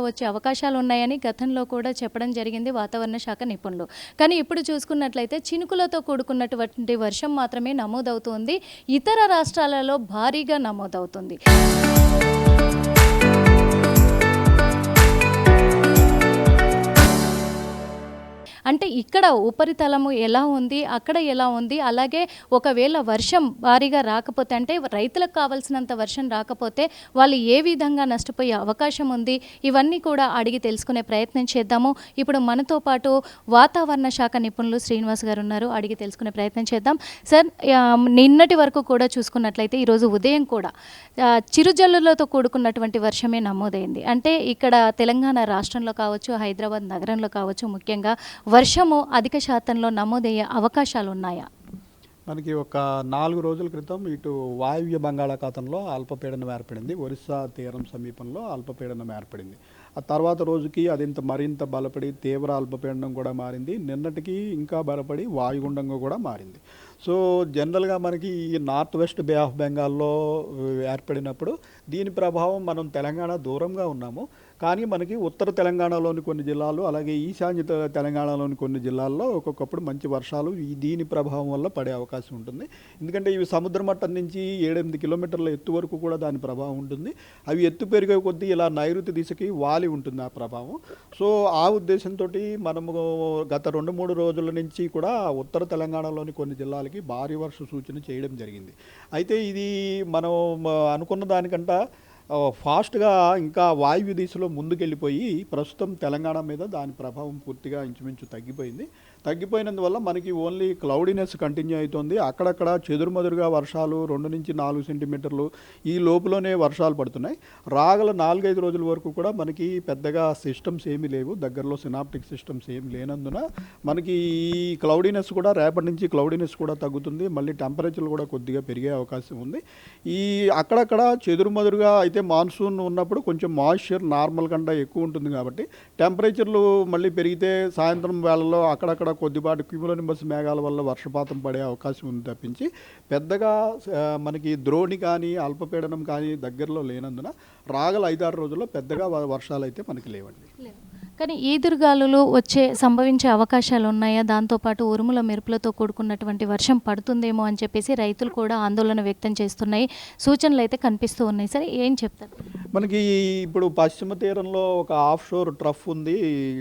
వచ్చే అవకాశాలు ఉన్నాయని గతంలో కూడా చెప్పడం జరిగింది వాతావరణ శాఖ నిపుణులు. కానీ ఇప్పుడు చూసుకున్నట్లయితే చినుకులతో కూడుకున్నటువంటి వర్షం మాత్రమే నమోదవుతుంది. ఇతర రాష్ట్రాలలో భారీగా నమోదవుతుంది. అంటే ఇక్కడ ఉపరితలము ఎలా ఉంది, అక్కడ ఎలా ఉంది, అలాగే ఒకవేళ వర్షం భారీగా రాకపోతే అంటే రైతులకు కావాల్సినంత వర్షం రాకపోతే వాళ్ళు ఏ విధంగా నష్టపోయే అవకాశం ఉంది, ఇవన్నీ కూడా అడిగి తెలుసుకునే ప్రయత్నం చేద్దాము. ఇప్పుడు మనతో పాటు వాతావరణ శాఖ నిపుణులు శ్రీనివాస్ గారు ఉన్నారు, అడిగి తెలుసుకునే ప్రయత్నం చేద్దాం. సార్, నిన్నటి వరకు కూడా చూసుకున్నట్లయితే ఈరోజు ఉదయం కూడా చిరుజల్లులతో కూడుకున్నటువంటి వర్షమే నమోదైంది. అంటే ఇక్కడ తెలంగాణ రాష్ట్రంలో కావచ్చు, హైదరాబాద్ నగరంలో కావచ్చు, ముఖ్యంగా వర్షము అధిక శాతంలో నమోదయ్యే అవకాశాలు ఉన్నాయా? మనకి ఒక 4 రోజుల క్రితం ఇటు వాయువ్య బంగాళాఖాతంలో అల్పపీడనం ఏర్పడింది. ఒరిస్సా తీరం సమీపంలో అల్పపీడనం ఏర్పడింది. ఆ తర్వాత రోజుకి అది మరింత బలపడి తీవ్ర అల్పపీడనం కూడా మారింది. నిన్నటికి ఇంకా బలపడి వాయుగుండంగా కూడా మారింది. సో జనరల్గా మనకి ఈ నార్త్ వెస్ట్ బే ఆఫ్ బెంగాల్లో ఏర్పడినప్పుడు దీని ప్రభావం మనం తెలంగాణ దూరంగా ఉన్నాము. కానీ మనకి ఉత్తర తెలంగాణలోని కొన్ని జిల్లాలు, అలాగే ఈశాన్య తెలంగాణలోని కొన్ని జిల్లాల్లో ఒక్కొక్కప్పుడు మంచి వర్షాలు దీని ప్రభావం వల్ల పడే అవకాశం ఉంటుంది. ఎందుకంటే ఇవి సముద్ర మట్టం నుంచి 7-8 కిలోమీటర్ల ఎత్తు వరకు కూడా దాని ప్రభావం ఉంటుంది. అవి ఎత్తు పెరిగే కొద్దీ ఇలా నైరుతి దిశకి వాలి ఉంటుంది ఆ ప్రభావం. సో ఆ ఉద్దేశంతో మనము గత 2-3 రోజుల నుంచి కూడా ఉత్తర తెలంగాణలోని కొన్ని జిల్లాలకి భారీ వర్ష సూచన చేయడం జరిగింది. అయితే ఇది మనం అనుకున్న దానికంటే ఫాస్ట్గా ఇంకా వాయువ్య దిశలో ముందుకెళ్ళిపోయి ప్రస్తుతం తెలంగాణ మీద దాని ప్రభావం పూర్తిగా ఇంచుమించు తగ్గిపోయినందువల్ల మనకి ఓన్లీ క్లౌడీనెస్ కంటిన్యూ అవుతుంది. అక్కడక్కడ చెదురుమదురుగా వర్షాలు 2-4 సెంటీమీటర్లు ఈ లోపులోనే వర్షాలు పడుతున్నాయి. రాగల 4-5 రోజుల వరకు కూడా మనకి పెద్దగా సిస్టమ్స్ ఏమీ లేవు, దగ్గరలో సినాప్టిక్ సిస్టమ్స్ ఏమి లేనందున మనకి ఈ క్లౌడీనెస్ కూడా రేపటి నుంచి క్లౌడీనెస్ కూడా తగ్గుతుంది. మళ్ళీ టెంపరేచర్లు కూడా కొద్దిగా పెరిగే అవకాశం ఉంది. ఈ అక్కడక్కడ చెదురుమదురుగా అయితే మాన్సూన్ ఉన్నప్పుడు కొంచెం మాయిశ్చర్ నార్మల్ కంటే ఎక్కువ ఉంటుంది కాబట్టి టెంపరేచర్లు మళ్ళీ పెరిగితే సాయంత్రం వేళల్లో అక్కడక్కడ కొద్దిపాటి క్యూములోనింబస్ మేఘాల వల్ల వర్షపాతం పడే అవకాశం ఉంది తప్పించి పెద్దగా మనకి ద్రోణి కానీ అల్పపీడనం కానీ దగ్గరలో లేనందున రాగల 5-6 రోజుల్లో పెద్దగా వర్షాలు అయితే మనకి లేవండి. కానీ ఈదురుగాలులు సంభవించే అవకాశాలు ఉన్నాయా? దాంతోపాటు ఉరుముల మెరుపులతో కూడుకున్నటువంటి వర్షం పడుతుందేమో అని చెప్పేసి రైతులు కూడా ఆందోళన వ్యక్తం చేస్తున్నాయి. సూచనలు అయితే కనిపిస్తూ ఉన్నాయి. సరే, ఏం చెప్తారు? మనకి ఇప్పుడు పశ్చిమ తీరంలో ఒక ఆఫ్ షోర్ ట్రఫ్ ఉంది,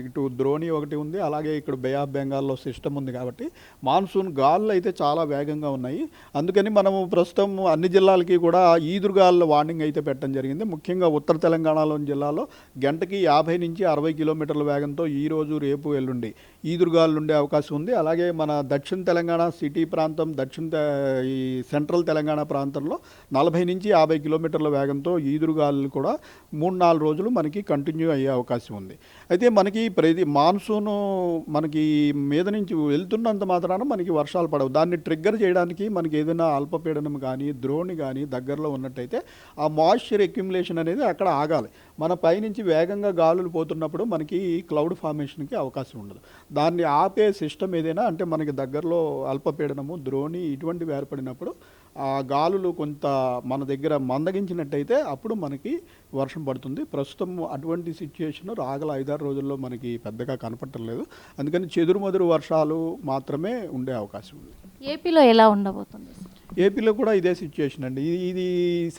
ఇటు ద్రోణి ఒకటి ఉంది, అలాగే ఇక్కడ బే ఆఫ్ బెంగాల్లో సిస్టమ్ ఉంది కాబట్టి మాన్సూన్ గాలులు అయితే చాలా వేగంగా ఉన్నాయి. అందుకని మనము ప్రస్తుతం అన్ని జిల్లాలకి కూడా ఈదురుగాలుల వార్నింగ్ అయితే పెట్టడం జరిగింది. ముఖ్యంగా ఉత్తర తెలంగాణలోని జిల్లాలో గంటకి 50-60 కిలోమీటర్ల వేగంతో ఈరోజు, రేపు, ఎల్లుండి ఈదురుగాలులు ఉండే అవకాశం ఉంది. అలాగే మన దక్షిణ తెలంగాణ సిటీ ప్రాంతం, ఈ సెంట్రల్ తెలంగాణ ప్రాంతంలో 40-50 కిలోమీటర్ల వేగంతో ఈదురుగాలులు కూడా 3-4 రోజులు మనకి కంటిన్యూ అయ్యే అవకాశం ఉంది. అయితే మనకి మాన్సూను మనకి మీద నుంచి వెళ్తున్నంత మాత్రాన మనకి వర్షాలు పడవు. దాన్ని ట్రిగ్గర్ చేయడానికి మనకి ఏదైనా అల్పపీడనం కానీ ద్రోణి కానీ దగ్గరలో ఉన్నట్టయితే ఆ మాయిశ్చర్ అక్యుములేషన్ అనేది అక్కడ ఆగాలి. మన పైనుంచి వేగంగా గాలులు పోతున్నప్పుడు మనకి క్లౌడ్ ఫార్మేషన్కి అవకాశం ఉండదు. దాన్ని ఆపే సిస్టమ్ ఏదైనా అంటే మనకి దగ్గరలో అల్పపీడనము ద్రోణి ఇటువంటివి ఏర్పడినప్పుడు ఆ గాలులు కొంత మన దగ్గర మందగించినట్టయితే అప్పుడు మనకి వర్షం పడుతుంది. ప్రస్తుతం అటువంటి సిచ్యుయేషన్ రాగల 5-6 రోజుల్లో మనకి పెద్దగా కనపడలేదు. అందుకని చెదురుమదురు వర్షాలు మాత్రమే ఉండే అవకాశం ఉంది. ఏపీలో ఎలా ఉండబోతుంది? ఏపీలో కూడా ఇదే సిచ్యుయేషన్ అండి. ఇది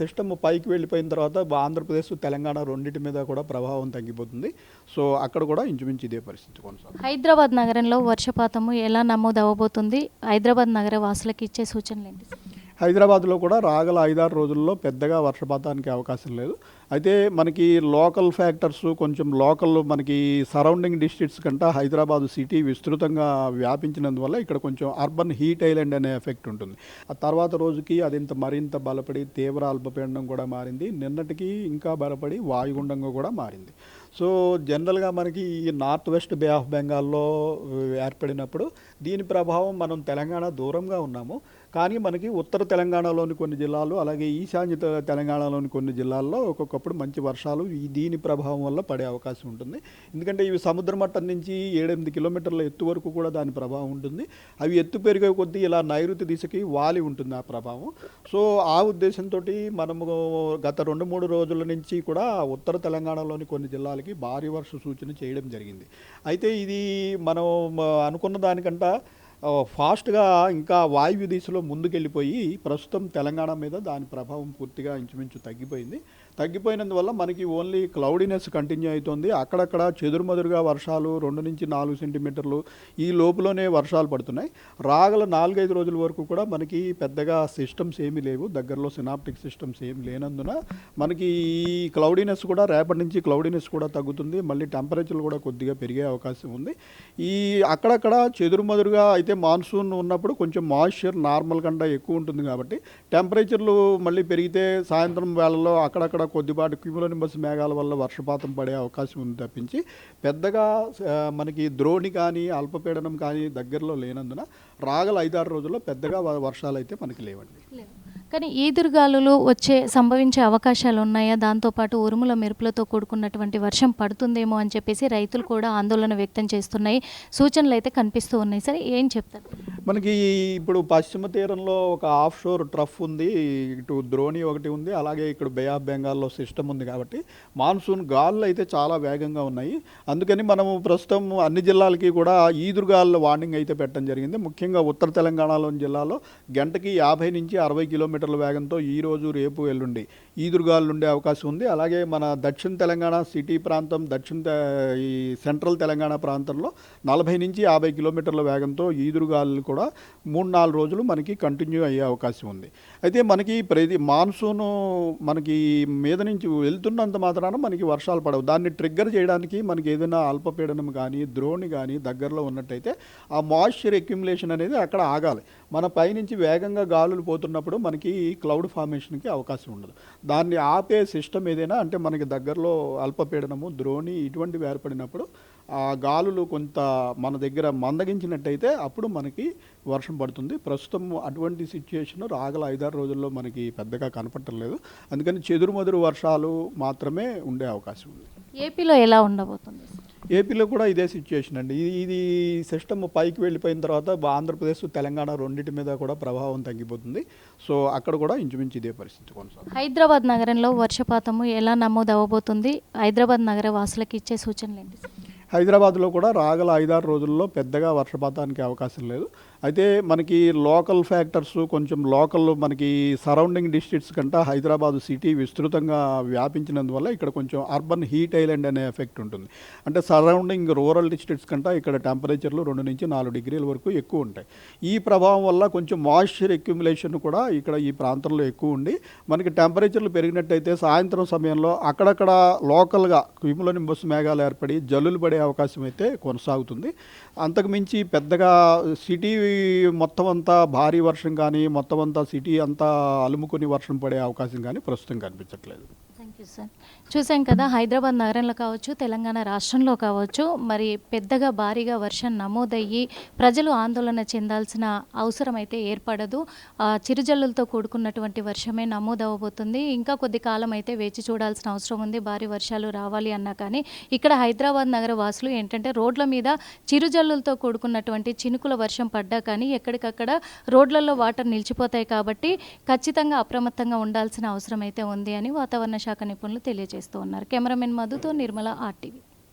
సిస్టమ్ పైకి వెళ్ళిపోయిన తర్వాత ఆంధ్రప్రదేశ్, తెలంగాణ రెండింటి మీద కూడా ప్రభావం తగ్గిపోతుంది. సో అక్కడ కూడా ఇంచుమించు ఇదే పరిస్థితి కొనసాగుతుంది. హైదరాబాద్ నగరంలో వర్షపాతము ఎలా నమోదు అవ్వబోతుంది? హైదరాబాద్ నగర వాసులకు ఇచ్చే సూచనలు ఏంటి? హైదరాబాద్లో కూడా రాగల 5-6 రోజుల్లో పెద్దగా వర్షపాతానికి అవకాశం లేదు. అయితే మనకి లోకల్ ఫ్యాక్టర్స్ కొంచెం మనకి సరౌండింగ్ డిస్ట్రిక్ట్స్ కంటే హైదరాబాద్ సిటీ విస్తృతంగా వ్యాపించినందువల్ల ఇక్కడ కొంచెం అర్బన్ హీట్ ఐలాండ్ అనే ఎఫెక్ట్ ఉంటుంది. ఆ తర్వాత రోజుకి అది మరింత బలపడి తీవ్ర అల్పపీడనం కూడా మారింది. నిన్నటికి ఇంకా బలపడి వాయుగుండంగా కూడా మారింది. సో జనరల్గా మనకి ఈ నార్త్ వెస్ట్ బే ఆఫ్ బెంగాల్లో ఏర్పడినప్పుడు దీని ప్రభావం మనం తెలంగాణ దూరంగా ఉన్నాము. కానీ మనకి ఉత్తర తెలంగాణలోని కొన్ని జిల్లాలు అలాగే ఈశాన్య తెలంగాణలోని కొన్ని జిల్లాల్లో ఒక్కొక్కప్పుడు మంచి వర్షాలు దీని ప్రభావం వల్ల పడే అవకాశం ఉంటుంది. ఎందుకంటే ఇవి సముద్ర మట్టం నుంచి 7-8 కిలోమీటర్ల ఎత్తు వరకు కూడా దాని ప్రభావం ఉంటుంది. అవి ఎత్తు పెరిగే కొద్దీ ఇలా నైరుతి దిశకి వాలి ఉంటుంది ఆ ప్రభావం. సో ఆ ఉద్దేశంతో మనము గత 2-3 రోజుల నుంచి కూడా ఉత్తర తెలంగాణలోని కొన్ని జిల్లాలకి భారీ వర్ష సూచన చేయడం జరిగింది. అయితే ఇది మనం అనుకున్న దానికంటే ఫాస్ట్గా ఇంకా వాయువ్య దిశలో ముందుకెళ్ళిపోయి ప్రస్తుతం తెలంగాణ మీద దాని ప్రభావం పూర్తిగా ఇంచుమించు తగ్గిపోయినందువల్ల మనకి ఓన్లీ క్లౌడీనెస్ కంటిన్యూ అవుతుంది. అక్కడక్కడ చెదురుమదురుగా వర్షాలు 2-4 సెంటీమీటర్లు ఈ లోపులోనే వర్షాలు పడుతున్నాయి. రాగల 4-5 రోజుల వరకు కూడా మనకి పెద్దగా సిస్టమ్స్ ఏమీ లేవు, దగ్గరలో సినాప్టిక్ సిస్టమ్స్ ఏమి లేనందున మనకి ఈ క్లౌడీనెస్ కూడా రేపటి నుంచి క్లౌడీనెస్ కూడా తగ్గుతుంది. మళ్ళీ టెంపరేచర్లు కూడా కొద్దిగా పెరిగే అవకాశం ఉంది. ఈ అక్కడక్కడ చెదురుమదురుగా అయితే మాన్సూన్ ఉన్నప్పుడు కొంచెం మాయిశ్చర్ నార్మల్ కంటే ఎక్కువ ఉంటుంది కాబట్టి టెంపరేచర్లు మళ్ళీ పెరిగితే సాయంత్రం వేళల్లో అక్కడక్కడ కొద్దిపాటి క్యూములోనింబస్ మేఘాల వల్ల వర్షపాతం పడే అవకాశం ఉంది తప్పించి పెద్దగా మనకి ద్రోణి కానీ అల్పపీడనం కానీ దగ్గరలో లేనందున రాగల 5-6 రోజుల్లో పెద్దగా వర్షాలు అయితే మనకి లేవండి. కానీ ఈదురుగాలులు సంభవించే అవకాశాలు ఉన్నాయా? దాంతోపాటు ఉరుముల మెరుపులతో కూడుకున్నటువంటి వర్షం పడుతుందేమో అని చెప్పేసి రైతులు కూడా ఆందోళన వ్యక్తం చేస్తున్నాయి. సూచనలు అయితే కనిపిస్తూ ఉన్నాయి. సరే, ఏం చెప్తారు? మనకి ఇప్పుడు పశ్చిమ తీరంలో ఒక ఆఫ్ షోర్ ట్రఫ్ ఉంది, ఇటు ద్రోణి ఒకటి ఉంది, అలాగే ఇక్కడ బే ఆఫ్ బెంగాల్లో సిస్టమ్ ఉంది కాబట్టి మాన్సూన్ గాలులు అయితే చాలా వేగంగా ఉన్నాయి. అందుకని మనము ప్రస్తుతం అన్ని జిల్లాలకి కూడా ఈదురుగాలుల వార్నింగ్ అయితే పెట్టడం జరిగింది. ముఖ్యంగా ఉత్తర తెలంగాణలోని జిల్లాలో గంటకి 50-60 కిలోమీటర్ల వేగంతో ఈరోజు రేపు ఎల్లుండి ఈదురుగాలు ఉండే అవకాశం ఉంది. అలాగే మన దక్షిణ తెలంగాణ సిటీ ప్రాంతం, ఈ సెంట్రల్ తెలంగాణ ప్రాంతంలో 40-50 కిలోమీటర్ల వేగంతో ఈదురుగాలు కూడా 3-4 రోజులు మనకి కంటిన్యూ అయ్యే అవకాశం ఉంది. అయితే మనకి మాన్సూను మనకి మీద నుంచి వెళ్తున్నంత మాత్రాన మనకి వర్షాలు పడవు. దాన్ని ట్రిగ్గర్ చేయడానికి మనకి ఏదైనా అల్పపీడనం కానీ ద్రోణి కానీ దగ్గరలో ఉన్నట్టయితే ఆ మాయిశ్చర్ అక్యుములేషన్ అనేది అక్కడ ఆగాలి. మన పైనుంచి వేగంగా గాలులు పోతున్నప్పుడు మనకి క్లౌడ్ ఫార్మేషన్కి అవకాశం ఉండదు. దాన్ని ఆపే సిస్టమ్ ఏదైనా అంటే మనకి దగ్గరలో అల్పపీడనము ద్రోణి ఇటువంటివి ఏర్పడినప్పుడు ఆ గాలులు కొంత మన దగ్గర మందగించినట్టయితే అప్పుడు మనకి వర్షం పడుతుంది. ప్రస్తుతం అటువంటి సిచ్యుయేషన్ రాగల 5-6 రోజుల్లో మనకి పెద్దగా కనపడలేదు. అందుకని చెదురుమదురు వర్షాలు మాత్రమే ఉండే అవకాశం ఉంది. ఏపీలో ఎలా ఉండబోతుంది? ఏపీలో కూడా ఇదే సిచ్యుయేషన్ అండి. ఇది సిస్టమ్ పైకి వెళ్ళిపోయిన తర్వాత ఆంధ్రప్రదేశ్ తెలంగాణ రెండింటి మీద కూడా ప్రభావం తగ్గిపోతుంది. సో అక్కడ కూడా ఇంచుమించు ఇదే పరిస్థితి కొనసాగుతుంది. హైదరాబాద్ నగరంలో వర్షపాతము ఎలా నమోదు అవ్వబోతుంది? హైదరాబాద్ నగర వాసులకు ఇచ్చే సూచనలు ఏంటి? హైదరాబాద్లో కూడా రాగల 5-6 రోజుల్లో పెద్దగా వర్షపాతానికి అవకాశం లేదు. అయితే మనకి లోకల్ ఫ్యాక్టర్స్ కొంచెం మనకి సరౌండింగ్ డిస్ట్రిక్ట్స్ కంటే హైదరాబాద్ సిటీ విస్తృతంగా వ్యాపించినందువల్ల ఇక్కడ కొంచెం అర్బన్ హీట్ ఐలాండ్ అనే ఎఫెక్ట్ ఉంటుంది. అంటే సరౌండింగ్ రూరల్ డిస్ట్రిక్ట్స్ కంటే ఇక్కడ టెంపరేచర్లు 2-4 డిగ్రీల వరకు ఎక్కువ ఉంటాయి. ఈ ప్రభావం వల్ల కొంచెం మాయిశ్చర్ అక్యుములేషన్ కూడా ఇక్కడ ఈ ప్రాంతంలో ఎక్కువ ఉండి మనకి టెంపరేచర్లు పెరిగినట్టయితే సాయంత్రం సమయంలో అక్కడక్కడ లోకల్గా క్యూములోనింబస్ మేఘాలు ఏర్పడి జల్లులు పడే అవకాశం అయితే కొనసాగుతుంది. అంతకుమించి పెద్దగా సిటీ మొత్తం అంతా భారీ వర్షం కానీ మొత్తం అంతా సిటీ అంతా అలుముకొని వర్షం పడే అవకాశం కానీ ప్రస్తుతం కనిపించట్లేదు. Thank you sir. చూసాం కదా, హైదరాబాద్ నగరంలో కావచ్చు, తెలంగాణ రాష్ట్రంలో కావచ్చు, మరి పెద్దగా భారీగా వర్షం నమోదయ్యి ప్రజలు ఆందోళన చెందాల్సిన అవసరం అయితే ఏర్పడదు. చిరుజల్లులతో కూడుకున్నటువంటి వర్షమే నమోదవబోతుంది. ఇంకా కొద్ది కాలం అయితే వేచి చూడాల్సిన అవసరం ఉంది. భారీ వర్షాలు రావాలి అన్నా కానీ ఇక్కడ హైదరాబాద్ నగర వాసులు ఏంటంటే రోడ్ల మీద చిరుజల్లులతో కూడుకున్నటువంటి చినుకుల వర్షం పడ్డా కానీ ఎక్కడికక్కడ రోడ్లలో వాటర్ నిలిచిపోతాయి కాబట్టి ఖచ్చితంగా అప్రమత్తంగా ఉండాల్సిన అవసరం అయితే ఉంది అని వాతావరణ శాఖ నిపుణులు తెలియజేస్తూ ఉన్నారు. కెమెరామెన్ మధుతో నిర్మల, RTV.